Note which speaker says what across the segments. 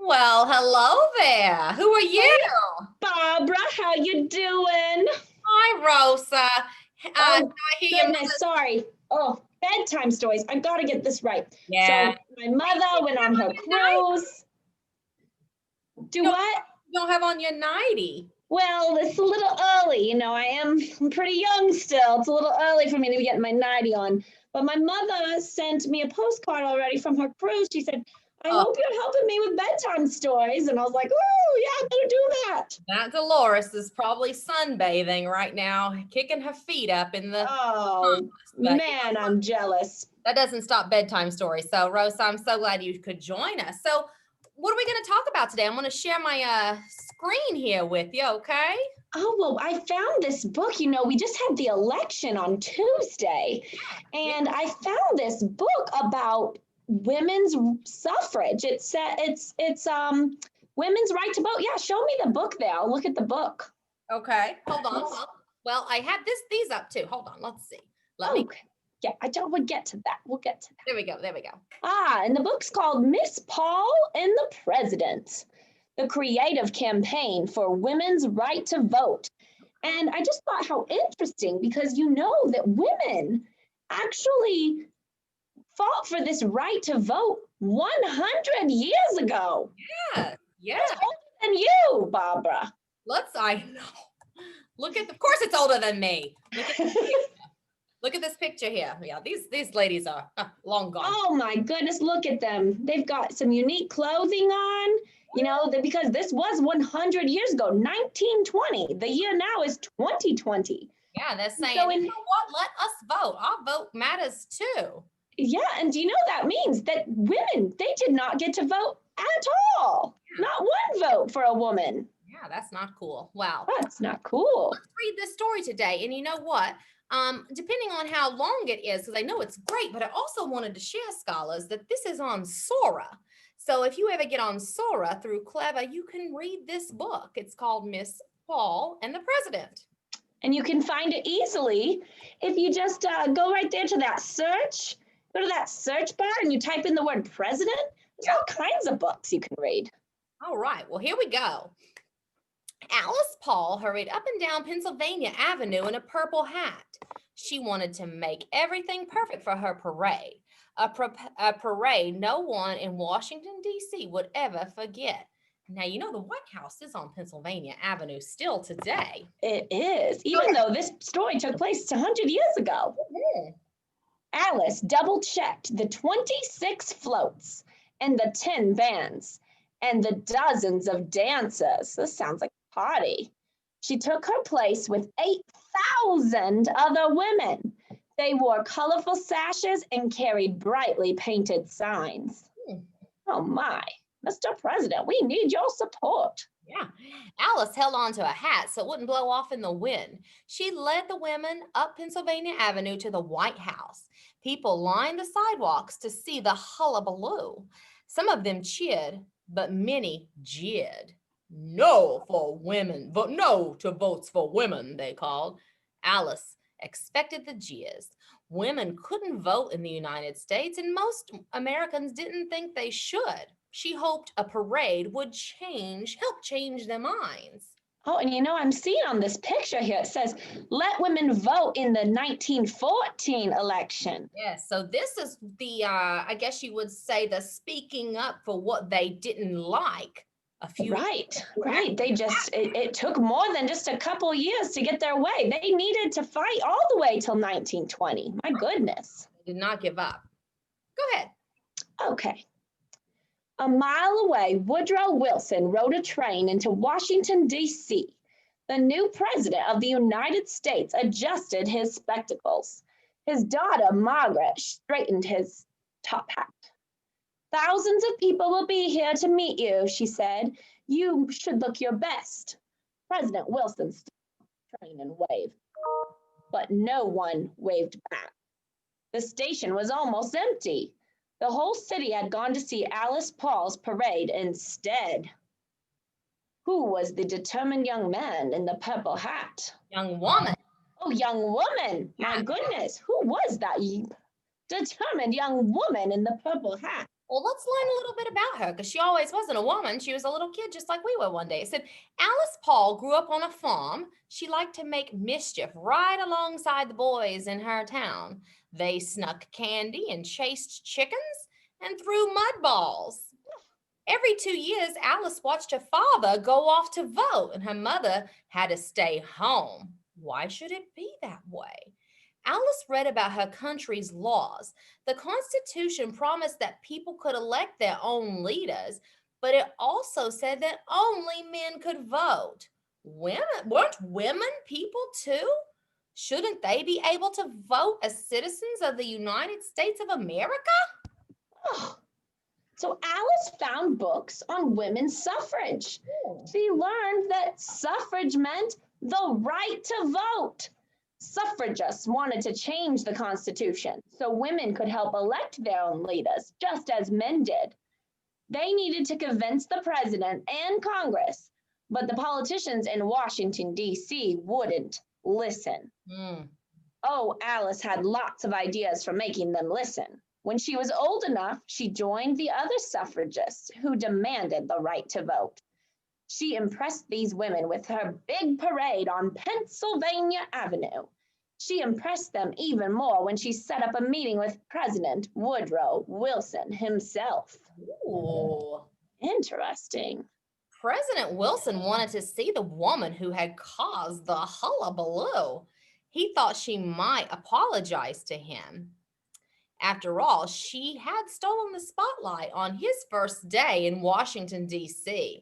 Speaker 1: Well, hello there. Who are you?
Speaker 2: Hey, Barbara, how you doing?
Speaker 1: Hi, Rosa.
Speaker 2: Oh,
Speaker 1: I hear your
Speaker 2: goodness,
Speaker 1: mother.
Speaker 2: sorry. Oh, bedtime stories. I gotta get this right.
Speaker 1: Yeah.
Speaker 2: So, my mother went
Speaker 1: You
Speaker 2: on her
Speaker 1: have on your night.
Speaker 2: cruise. Do
Speaker 1: You
Speaker 2: what?
Speaker 1: don't have on your nightie.
Speaker 2: Well, it's a little early. I'm pretty young still. It's a little early for me to be getting my nightie on. But my mother sent me a postcard already from her cruise. She said, I
Speaker 1: Oh,
Speaker 2: hope you're helping me with bedtime stories. And I was like, oh, yeah, I better do that.
Speaker 1: that Delores is probably sunbathing right now, kicking her feet up in the
Speaker 2: Oh,
Speaker 1: Bahamas. But
Speaker 2: man, I'm jealous.
Speaker 1: that doesn't stop bedtime stories. So, Rosa, I'm so glad you could join us. So, what are we going to talk about today? I'm going to share my screen here with you, okay?
Speaker 2: Oh, well, I found this book. We just had the election on Tuesday,
Speaker 1: Yeah.
Speaker 2: and I found this book about women's suffrage. It's women's right to vote. Yeah, show me the book there. I'll look at the book.
Speaker 1: Okay, hold on. Well, I have these up too. Hold on, let's see. Let me.
Speaker 2: Okay. Yeah, we'll get to that. We'll get to that.
Speaker 1: There we go. There we go.
Speaker 2: And the book's called Miss Paul and the President, the creative campaign for women's right to vote. And I just thought how interesting because you know that women actually fought for this right to vote 100 years ago.
Speaker 1: Yeah, yeah.
Speaker 2: It's older than you, Barbara.
Speaker 1: I know. Of course it's older than me. Look at this picture here. Yeah, these ladies are long gone.
Speaker 2: Oh my goodness, look at them. They've got some unique clothing on, because this was 100 years ago, 1920. The year now is 2020.
Speaker 1: Yeah, they're saying,
Speaker 2: So
Speaker 1: you know what? Let us vote. Our vote matters too.
Speaker 2: yeah, and do you know that means that women, they did not get to vote at all.
Speaker 1: Yeah.
Speaker 2: Not one vote for a woman.
Speaker 1: Yeah, that's not cool. Wow.
Speaker 2: That's not cool.
Speaker 1: Let's read this story today. And you know what? Depending on how long it is, because I know it's great, but I also wanted to share, scholars, that this is on Sora. So if you ever get on Sora through Clever, you can read this book. It's called Miss Paul and the President.
Speaker 2: And you can find it easily if you just go right there to that search, go to that search bar and you type in the word president. There's all kinds of books you can read.
Speaker 1: All right, well, here we go. Alice Paul hurried up and down Pennsylvania Avenue in a purple hat. She wanted to make everything perfect for her parade, a parade no one in Washington, D.C. would ever forget. Now, you know the White House is on Pennsylvania Avenue still today.
Speaker 2: It is, even though this story took place 100 years ago.
Speaker 1: Mm-hmm.
Speaker 2: Alice double-checked the 26 floats and the 10 bands and the dozens of dancers. This sounds like a party. She took her place with 8,000 other women. They wore colorful sashes and carried brightly painted signs. Oh my, Mr. President, we need your support.
Speaker 1: Yeah. Alice held on to a hat so it wouldn't blow off in the wind. She led the women up Pennsylvania Avenue to the White House. People lined the sidewalks to see the hullabaloo. Some of them cheered, but many jeered. No for women, but no to votes for women, they called. Alice expected the jeers. Women couldn't vote in the United States, and most Americans didn't think they should. She hoped a parade would help change their minds.
Speaker 2: Oh, and I'm seeing on this picture here, it says, let women vote in the 1914 election.
Speaker 1: Yes, so this is the, I guess you would say, the speaking up for what they didn't like.
Speaker 2: Right. It took more than just a couple years to get their way. They needed to fight all the way till 1920. My goodness.
Speaker 1: They did not give up. Go ahead.
Speaker 2: Okay. A mile away, Woodrow Wilson rode a train into Washington, D.C. The new president of the United States adjusted his spectacles. His daughter, Margaret, straightened his top hat. Thousands of people will be here to meet you, she said. You should look your best. President Wilson stood on the train and waved, but no one waved back. The station was almost empty. The whole city had gone to see Alice Paul's parade instead. Who was the determined young man in the purple hat?
Speaker 1: Young woman.
Speaker 2: Oh, young woman. My goodness, who was that determined young woman in the purple hat?
Speaker 1: Well, let's learn a little bit about her because she always wasn't a woman. She was a little kid just like we were one day. It said Alice Paul grew up on a farm. She liked to make mischief right alongside the boys in her town. They snuck candy and chased chickens and threw mud balls. Every 2 years, Alice watched her father go off to vote, and her mother had to stay home. Why should it be that way? Alice read about her country's laws. The Constitution promised that people could elect their own leaders, but it also said that only men could vote. Weren't women people too? Shouldn't they be able to vote as citizens of the United States of America?
Speaker 2: Oh, so Alice found books on women's suffrage. She learned that suffrage meant the right to vote. Suffragists wanted to change the Constitution so women could help elect their own leaders, just as men did. They needed to convince the president and Congress, but the politicians in Washington, D.C. wouldn't listen.
Speaker 1: Hmm.
Speaker 2: Oh, Alice had lots of ideas for making them listen. When she was old enough, she joined the other suffragists who demanded the right to vote. She impressed these women with her big parade on Pennsylvania Avenue. She impressed them even more when she set up a meeting with President Woodrow Wilson himself.
Speaker 1: Ooh.
Speaker 2: Interesting.
Speaker 1: President Wilson wanted to see the woman who had caused the hullabaloo. He thought she might apologize to him. After all, she had stolen the spotlight on his first day in Washington, D.C.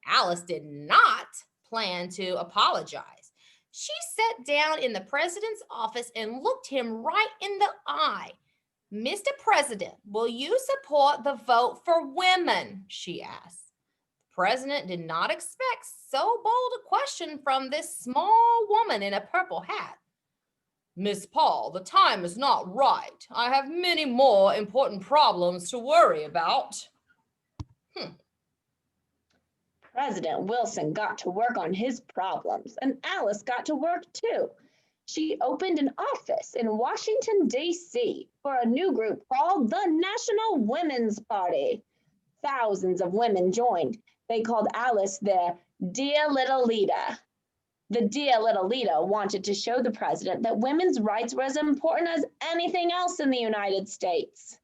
Speaker 1: Alice did not plan to apologize. She sat down in the president's office and looked him right in the eye. Mr. President, will you support the vote for women? She asked. The president did not expect so bold a question from this small woman in a purple hat. Miss Paul, the time is not right. I have many more important problems to worry about.
Speaker 2: President Wilson got to work on his problems, and Alice got to work too. She opened an office in Washington, D.C. for a new group called the National Women's Party. Thousands of women joined. They called Alice their Dear Little Leader. The Dear Little Leader wanted to show the president that women's rights were as important as anything else in the United States.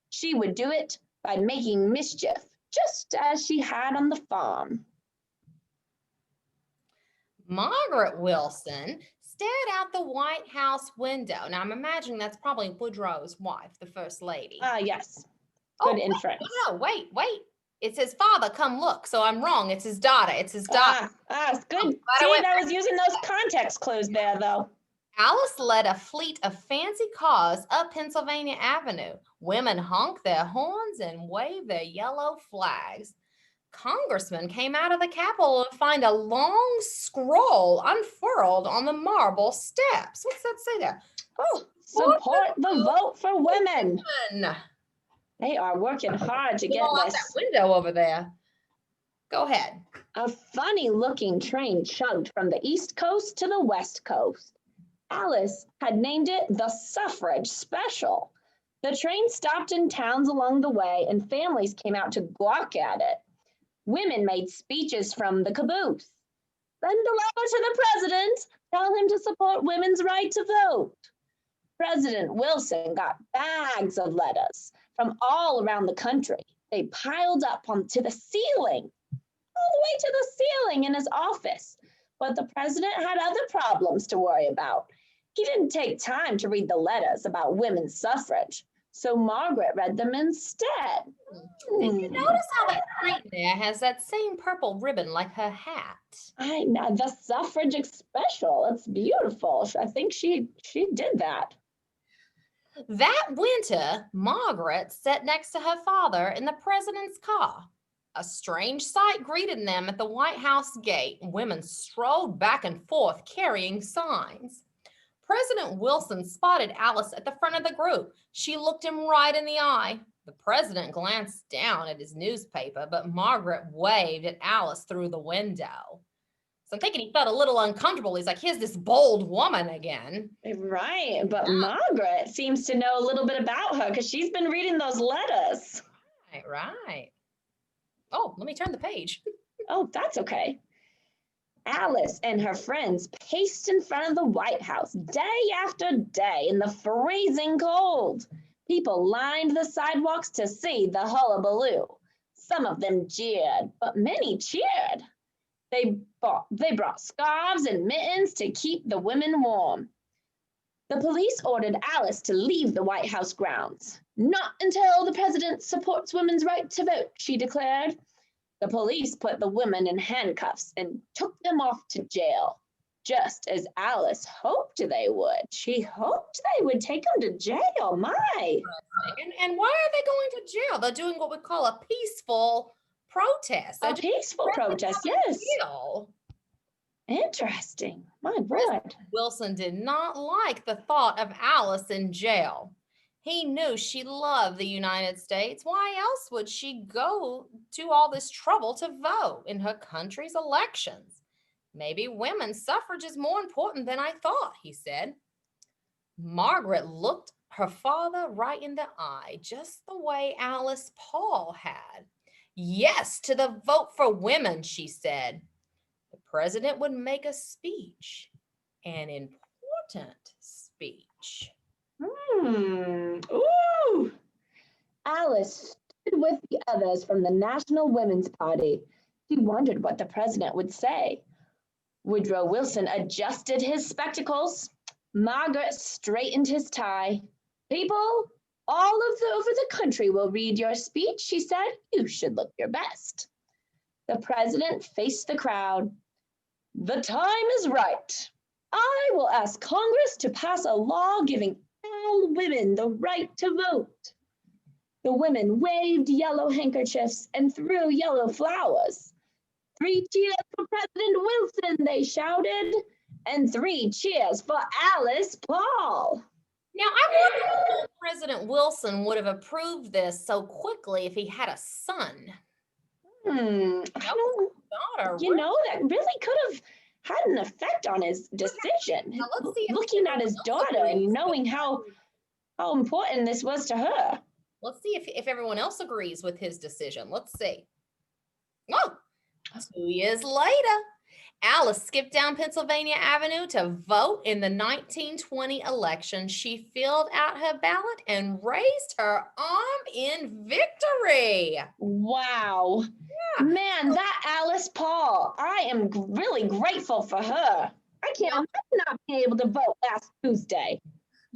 Speaker 2: She would do it by making mischief, just as she had on the farm.
Speaker 1: Margaret Wilson stared out the White House window. Now, I'm imagining that's probably Woodrow's wife, the First Lady.
Speaker 2: Yes. Good inference.
Speaker 1: No, wait. It says father, come look. So I'm wrong. It's his daughter. It's good.
Speaker 2: See, I was using those context clues there, though.
Speaker 1: Alice led a fleet of fancy cars up Pennsylvania Avenue. Women honked their horns and waved their yellow flags. Congressmen came out of the Capitol to find a long scroll unfurled on the marble steps. What's that say there?
Speaker 2: Oh, support the vote for women.
Speaker 1: Women.
Speaker 2: They are working hard to get
Speaker 1: Out
Speaker 2: this.
Speaker 1: that window over there. Go ahead.
Speaker 2: A funny-looking train chugged from the East Coast to the West Coast. Alice had named it the Suffrage Special. The train stopped in towns along the way, and families came out to gawk at it. Women made speeches from the caboose. Send a letter to the president. Tell him to support women's right to vote. President Wilson got bags of letters from all around the country. They piled up onto the ceiling, all the way to the ceiling in his office. But the president had other problems to worry about. He didn't take time to read the letters about women's suffrage, so Margaret read them instead.
Speaker 1: Did you notice how that train there has that same purple ribbon like her hat?
Speaker 2: I know, the suffrage special. It's beautiful. I think she did that.
Speaker 1: That winter, Margaret sat next to her father in the president's car. A strange sight greeted them at the White House gate. Women strolled back and forth carrying signs. President Wilson spotted Alice at the front of the group. She looked him right in the eye. The president glanced down at his newspaper, but Margaret waved at Alice through the window. So I'm thinking he felt a little uncomfortable. He's like, here's this bold woman again.
Speaker 2: Right, but Margaret seems to know a little bit about her because she's been reading those letters.
Speaker 1: Right. Oh, let me turn the page.
Speaker 2: Oh, that's okay. Alice and her friends paced in front of the White House day after day in the freezing cold. People lined the sidewalks to see the hullabaloo. Some of them jeered, but many cheered. They brought scarves and mittens to keep the women warm. The police ordered Alice to leave the White House grounds. Not until the president supports women's right to vote, she declared. The police put the women in handcuffs and took them off to jail, just as Alice hoped they would. She hoped they would take them to jail. My.
Speaker 1: And why are they going to jail? They're doing what we call a peaceful protest.
Speaker 2: A peaceful protest, yes.
Speaker 1: Jail.
Speaker 2: Interesting. My word.
Speaker 1: President Wilson did not like the thought of Alice in jail. He knew she loved the United States. Why else would she go to all this trouble to vote in her country's elections? Maybe women's suffrage is more important than I thought, he said. Margaret looked her father right in the eye, just the way Alice Paul had. Yes to the vote for women, she said. The president would make a speech, an important speech.
Speaker 2: Ooh. Alice stood with the others from the National Women's Party. She wondered what the president would say. Woodrow Wilson adjusted his spectacles. Margaret straightened his tie. People all over the country will read your speech, she said. You should look your best. The president faced the crowd. The time is right. I will ask Congress to pass a law giving all women the right to vote. The women waved yellow handkerchiefs and threw yellow flowers. 3 cheers for President Wilson, they shouted, and 3 cheers for Alice Paul.
Speaker 1: Now, I wonder if President Wilson would have approved this so quickly if he had a son.
Speaker 2: That really could have had an effect on his decision.
Speaker 1: Now, let's see
Speaker 2: looking at his daughter and knowing how important this was to her.
Speaker 1: Let's see if everyone else agrees with his decision. Let's see. Oh, 2 years later, Alice skipped down Pennsylvania Avenue to vote in the 1920 election. She filled out her ballot and raised her arm in victory.
Speaker 2: Wow. Yeah. Man, that Alice Paul, I am really grateful for her. I can't imagine not being able to vote last Tuesday.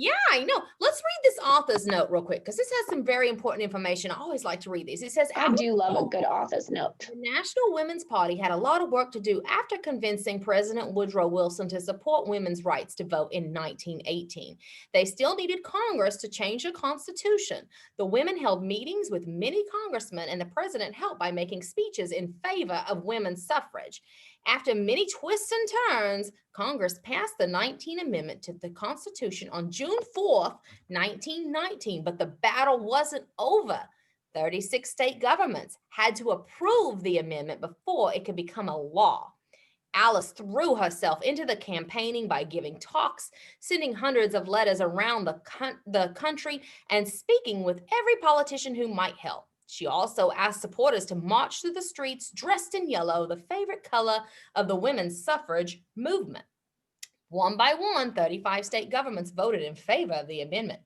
Speaker 1: Yeah, I know. Let's read this author's note real quick because this has some very important information. I always like to read these. It says,
Speaker 2: I do love a good author's note.
Speaker 1: The National Women's Party had a lot of work to do after convincing President Woodrow Wilson to support women's rights to vote in 1918. They still needed Congress to change the Constitution. The women held meetings with many congressmen, and the president helped by making speeches in favor of women's suffrage. After many twists and turns, Congress passed the 19th Amendment to the Constitution on June 4th, 1919, but the battle wasn't over. 36 state governments had to approve the amendment before it could become a law. Alice threw herself into the campaigning by giving talks, sending hundreds of letters around the country, and speaking with every politician who might help. She also asked supporters to march through the streets dressed in yellow, the favorite color of the women's suffrage movement. One by one, 35 state governments voted in favor of the amendment.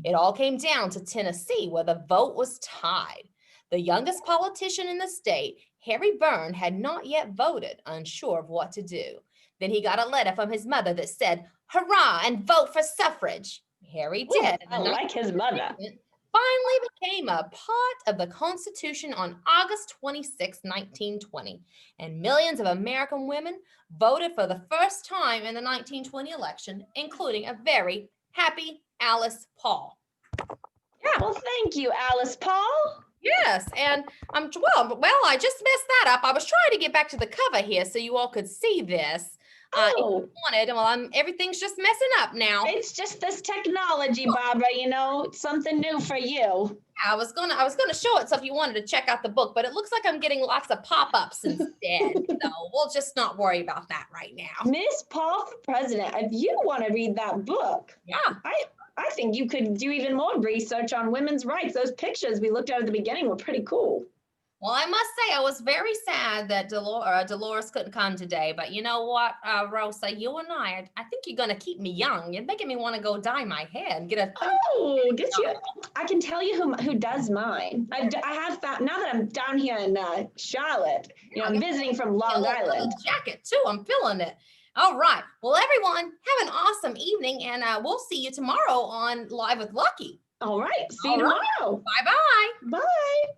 Speaker 1: It all came down to Tennessee, where the vote was tied. The youngest politician in the state, Harry Byrne, had not yet voted, unsure of what to do. Then he got a letter from his mother that said, "Hurrah and vote for suffrage." Harry did.
Speaker 2: I like his mother.
Speaker 1: Finally became a part of the Constitution on August 26, 1920, and millions of American women voted for the first time in the 1920 election, including a very happy Alice Paul.
Speaker 2: Yeah. Well, thank you, Alice Paul.
Speaker 1: Yes, and I just messed that up. I was trying to get back to the cover here so you all could see this.
Speaker 2: Oh,
Speaker 1: wanted. Well, everything's just messing up now.
Speaker 2: it's just this technology, Barbara, something new for you.
Speaker 1: I was gonna show it so if you wanted to check out the book, but it looks like I'm getting lots of pop-ups instead. So we'll just not worry about that right now.
Speaker 2: Miss Paul for President, if you want to read that book,
Speaker 1: Yeah.
Speaker 2: I think you could do even more research on women's rights. Those pictures we looked at the beginning were pretty cool.
Speaker 1: Well, I must say I was very sad that Delores couldn't come today. But you know what, Rosa, you and I think you're gonna keep me young. You're making me want to go dye my hair and get a.
Speaker 2: Oh, get you! I can tell you who does mine. I have found now that I'm down here in Charlotte. I'm visiting from Long Island.
Speaker 1: Jacket too. I'm feeling it. All right. Well, everyone, have an awesome evening, and we'll see you tomorrow on Live with Lucky.
Speaker 2: All right. See you tomorrow.
Speaker 1: Bye-bye.
Speaker 2: Bye.